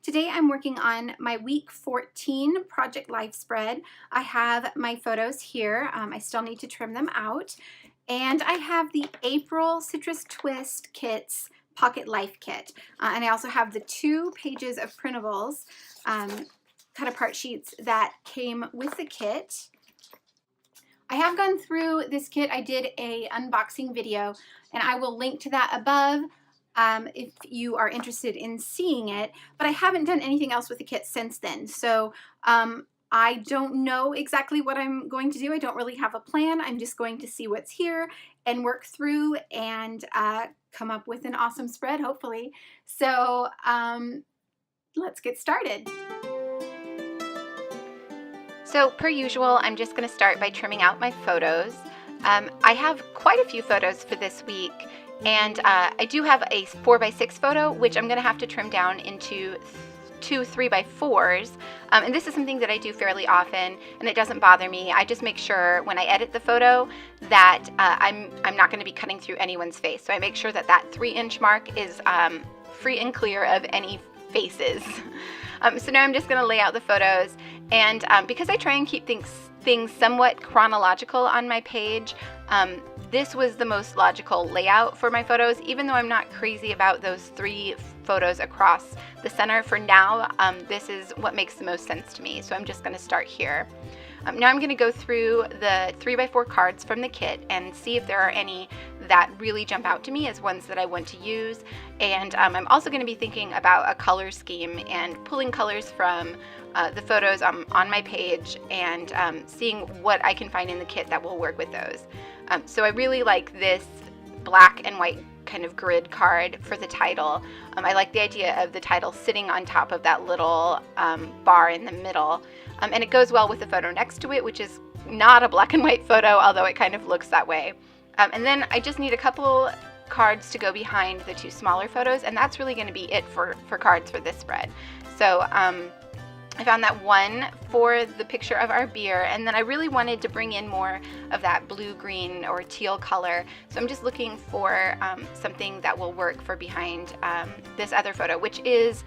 Today I'm working on my week 14 Project Life spread. I have my photos here. I still need to trim them out. And I have the April Citrus Twist Kits Pocket Life Kit. And I also have the 2 pages of printables, cut apart sheets that came with the kit. I have gone through this kit. I did a unboxing video and I will link to that above if you are interested in seeing it, but I haven't done anything else with the kit since then. So I don't know exactly what I'm going to do. I don't really have a plan. I'm just going to see what's here and work through and come up with an awesome spread, hopefully. So let's get started. So per usual, I'm just going to start by trimming out my photos. I have quite a few photos for this week, and I do have a 4x6 photo, which I'm going to have to trim down into 2 3x4s, and this is something that I do fairly often, and it doesn't bother me. I just make sure when I edit the photo that I'm not going to be cutting through anyone's face, so I make sure that that 3-inch mark is free and clear of any faces. So now I'm just going to lay out the photos, and because I try and keep things somewhat chronological on my page, this was the most logical layout for my photos, even though I'm not crazy about those 3 photos across the center. For now, this is what makes the most sense to me, so I'm just going to start here. Now I'm going to go through the 3x4 cards from the kit and see if there are any that really jump out to me as ones that I want to use. And I'm also going to be thinking about a color scheme and pulling colors from the photos on my page and seeing what I can find in the kit that will work with those. So I really like this black and white kind of grid card for the title. I like the idea of the title sitting on top of that little bar in the middle. And it goes well with the photo next to it, which is not a black and white photo, although it kind of looks that way. And then I just need a couple cards to go behind the 2 smaller photos, and that's really going to be it for cards for this spread. So I found that one for the picture of our beer, and then I really wanted to bring in more of that blue, green, or teal color. So I'm just looking for something that will work for behind this other photo, which is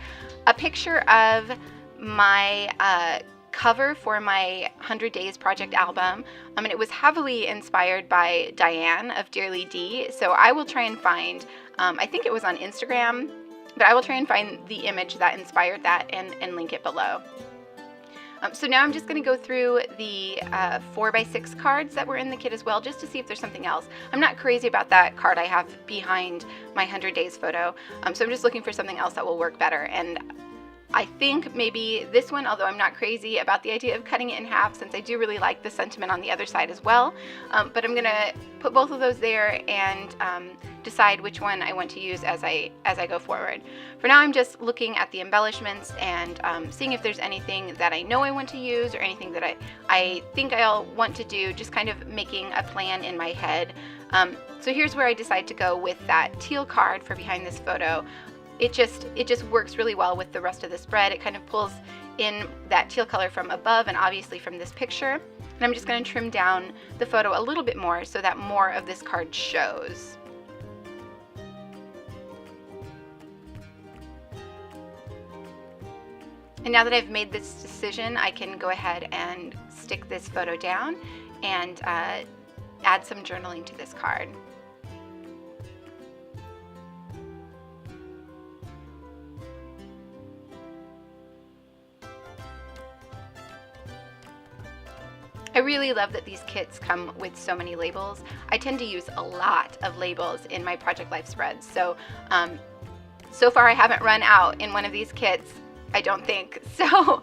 a picture of my cover for my 100 Days Project album, and it was heavily inspired by Diane of Dearly D. So I will try and find, I think it was on Instagram, but I will try and find the image that inspired that and link it below. So now I'm just going to go through the 4x6 cards that were in the kit as well, just to see if there's something else. I'm not crazy about that card I have behind my 100 Days photo, so I'm just looking for something else that will work better. And I think maybe this one, although I'm not crazy about the idea of cutting it in half, since I do really like the sentiment on the other side as well. But I'm going to put both of those there and decide which one I want to use as I go forward. For now, I'm just looking at the embellishments and seeing if there's anything that I know I want to use or anything that I think I'll want to do, just kind of making a plan in my head. So here's where I decide to go with that teal card for behind this photo. It just works really well with the rest of the spread. It kind of pulls in that teal color from above and obviously from this picture. And I'm just going to trim down the photo a little bit more so that more of this card shows. And now that I've made this decision, I can go ahead and stick this photo down and add some journaling to this card. I really love that these kits come with so many labels. I tend to use a lot of labels in my Project Life spreads, so so far I haven't run out in one of these kits, I don't think, so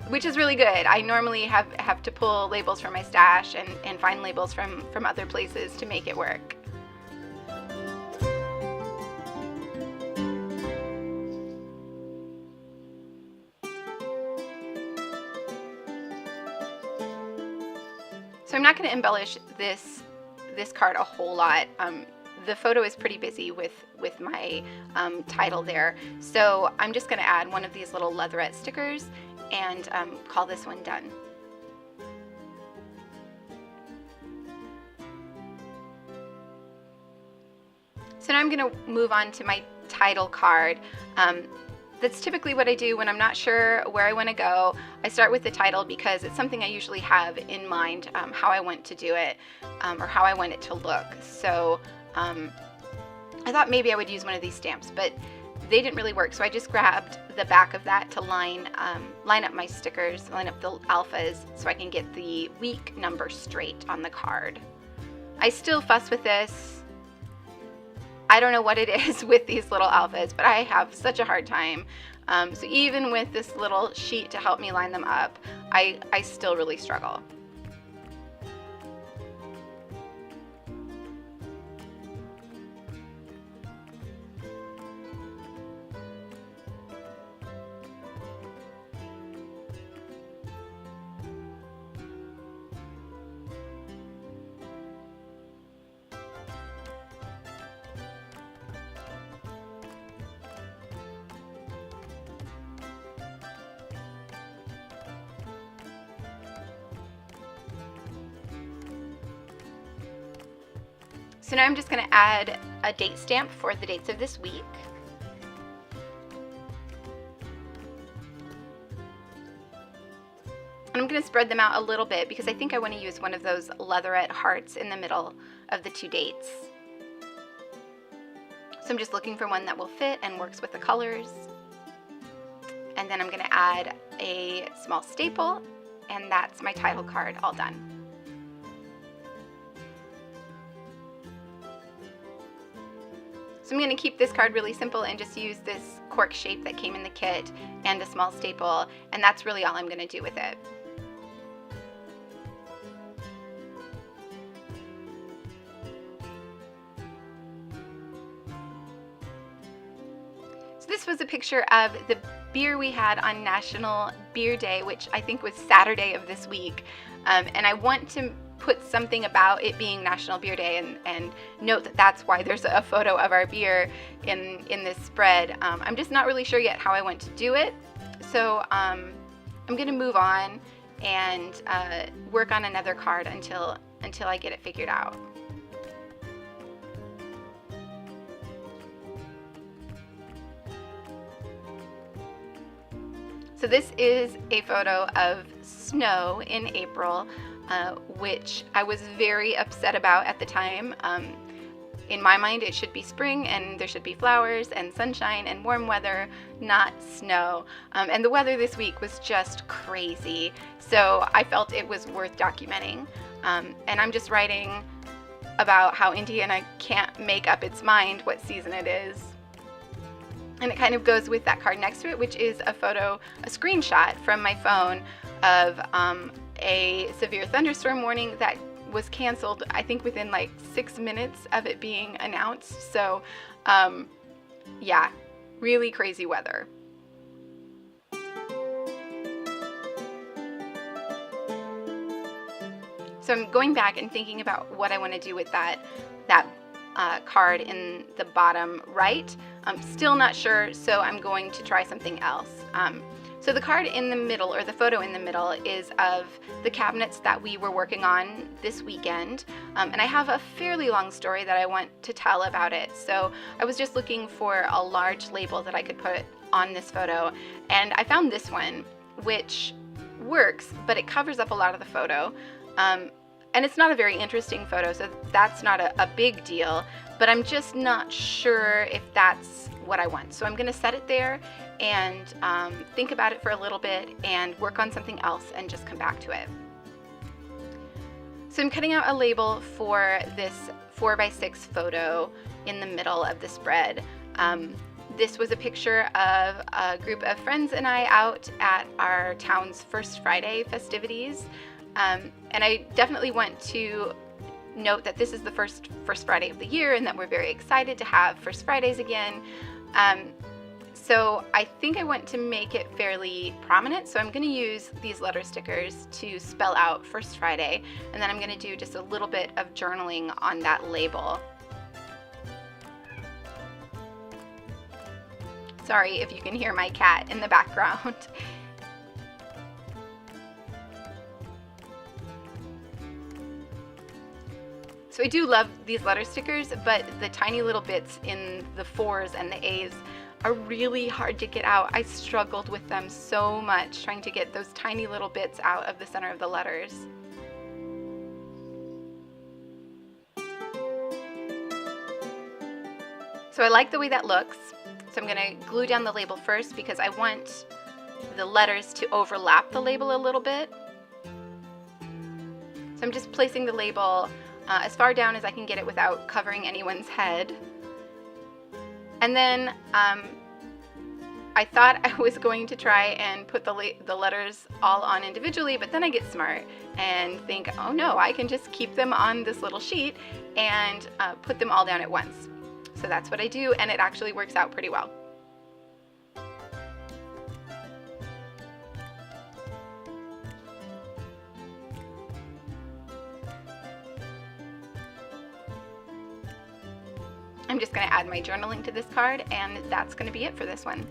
which is really good. I normally have to pull labels from my stash and find labels from other places to make it work. So I'm not going to embellish this card a whole lot. The photo is pretty busy with my title there, so I'm just going to add one of these little leatherette stickers and call this one done. So now I'm going to move on to my title card. that's typically what I do when I'm not sure where I want to go. I start with the title because it's something I usually have in mind, how I want to do it, or how I want it to look. So I thought maybe I would use one of these stamps, but they didn't really work. So I just grabbed the back of that to line up my stickers, line up the alphas, so I can get the week number straight on the card. I still fuss with this. I don't know what it is with these little alphas, but I have such a hard time. So even with this little sheet to help me line them up, I still really struggle. So now I'm just going to add a date stamp for the dates of this week. And I'm going to spread them out a little bit because I think I want to use one of those leatherette hearts in the middle of the two dates. So I'm just looking for one that will fit and works with the colors. And then I'm going to add a small staple, and that's my title card all done. So I'm going to keep this card really simple and just use this cork shape that came in the kit and a small staple, and that's really all I'm going to do with it. So this was a picture of the beer we had on National Beer Day, which I think was Saturday of this week, and I want to put something about it being National Beer Day and note that that's why there's a photo of our beer in this spread. I'm just not really sure yet how I want to do it, so I'm going to move on and work on another card until I get it figured out. So this is a photo of snow in April, which I was very upset about at the time. In my mind, it should be spring and there should be flowers and sunshine and warm weather, not snow. And the weather this week was just crazy. So I felt it was worth documenting. And I'm just writing about how Indiana can't make up its mind what season it is. And it kind of goes with that card next to it, which is a screenshot from my phone of a severe thunderstorm warning that was canceled, I think within like 6 minutes of it being announced. So yeah, really crazy weather. So I'm going back and thinking about what I want to do with that card in the bottom right. I'm still not sure, so I'm going to try something else. So the card in the middle, or the photo in the middle, is of the cabinets that we were working on this weekend. And I have a fairly long story that I want to tell about it. So I was just looking for a large label that I could put on this photo. And I found this one, which works, but it covers up a lot of the photo. And it's not a very interesting photo, so that's not a big deal, but I'm just not sure if that's what I want. So I'm going to set it there and think about it for a little bit and work on something else and just come back to it. So I'm cutting out a label for this 4x6 photo in the middle of the spread. This was a picture of a group of friends and I out at our town's First Friday festivities. And I definitely want to note that this is the first Friday of the year and that we're very excited to have First Fridays again. So I think I want to make it fairly prominent. So I'm going to use these letter stickers to spell out First Friday, and then I'm going to do just a little bit of journaling on that label. Sorry if you can hear my cat in the background. So I do love these letter stickers, but the tiny little bits in the 4s and the A's are really hard to get out. I struggled with them so much trying to get those tiny little bits out of the center of the letters. So I like the way that looks. So I'm going to glue down the label first because I want the letters to overlap the label a little bit. So I'm just placing the label as far down as I can get it without covering anyone's head. And then I thought I was going to try and put the letters all on individually, but then I get smart and think, oh no, I can just keep them on this little sheet and put them all down at once. So that's what I do, and it actually works out pretty well. I'm just going to add my journaling to this card, and that's going to be it for this one.